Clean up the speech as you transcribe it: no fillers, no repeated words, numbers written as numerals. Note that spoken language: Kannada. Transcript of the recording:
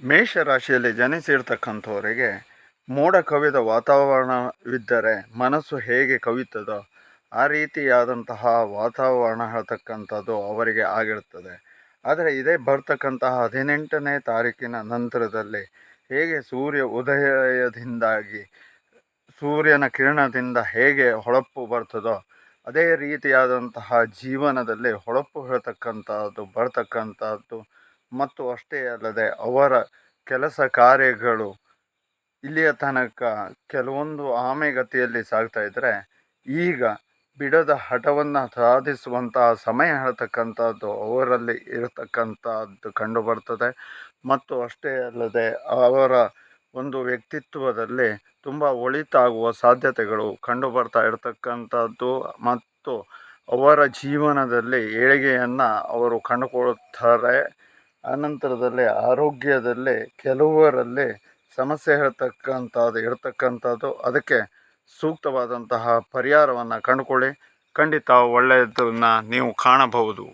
ಮೇಷರಾಶಿಯಲ್ಲಿ ಜನಿಸಿರ್ತಕ್ಕಂಥವರಿಗೆ ಮೋಡ ಕವಿದ ವಾತಾವರಣವಿದ್ದರೆ ಮನಸ್ಸು ಹೇಗೆ ಕವಿತದೋ ಆ ರೀತಿಯಾದಂತಹ ವಾತಾವರಣ ಹೇಳ್ತಕ್ಕಂಥದ್ದು ಅವರಿಗೆ ಆಗಿರುತ್ತದೆ. ಆದರೆ ಇದೇ ಬರ್ತಕ್ಕಂತಹ 18ನೇ ತಾರೀಕಿನ ನಂತರದಲ್ಲಿ ಹೇಗೆ ಸೂರ್ಯ ಉದಯದಿಂದಾಗಿ ಸೂರ್ಯನ ಕಿರಣದಿಂದ ಹೇಗೆ ಹೊಳಪು ಬರ್ತದೋ ಅದೇ ರೀತಿಯಾದಂತಹ ಜೀವನದಲ್ಲಿ ಹೊಳಪು ಹೇಳ್ತಕ್ಕಂಥದ್ದು ಬರ್ತಕ್ಕಂಥದ್ದು. ಮತ್ತು ಅಷ್ಟೇ ಅಲ್ಲದೆ ಅವರ ಕೆಲಸ ಕಾರ್ಯಗಳು ಇಲ್ಲಿಯ ತನಕ ಕೆಲವೊಂದು ಆಮೆಗತಿಯಲ್ಲಿ ಸಾಗ್ತಾ ಇದ್ದರೆ ಈಗ ಬಿಡದ ಹಠವನ್ನು ಸಾಧಿಸುವಂತಹ ಸಮಯ ಹೇಳ್ತಕ್ಕಂಥದ್ದು ಅವರಲ್ಲಿ ಇರತಕ್ಕಂಥದ್ದು ಕಂಡು ಬರ್ತದೆ. ಮತ್ತು ಅಷ್ಟೇ ಅಲ್ಲದೆ ಅವರ ಒಂದು ವ್ಯಕ್ತಿತ್ವದಲ್ಲಿ ತುಂಬ ಒಳಿತಾಗುವ ಸಾಧ್ಯತೆಗಳು ಕಂಡು ಬರ್ತಾ ಇರತಕ್ಕಂಥದ್ದು. ಮತ್ತು ಅವರ ಜೀವನದಲ್ಲಿ ಏಳಿಗೆಯನ್ನು ಅವರು ಕಂಡುಕೊಳ್ಳುತ್ತಾರೆ. ಅನಂತರದಲ್ಲಿ ಆರೋಗ್ಯದಲ್ಲಿ ಕೆಲವರಲ್ಲಿ ಸಮಸ್ಯೆ ಇರತಕ್ಕಂಥದ್ದು. ಅದಕ್ಕೆ ಸೂಕ್ತವಾದಂತಹ ಪರಿಹಾರವನ್ನು ಕಂಡುಕೊಳ್ಳಿ, ಖಂಡಿತ ಒಳ್ಳೆಯದನ್ನು ನೀವು ಕಾಣಬಹುದು.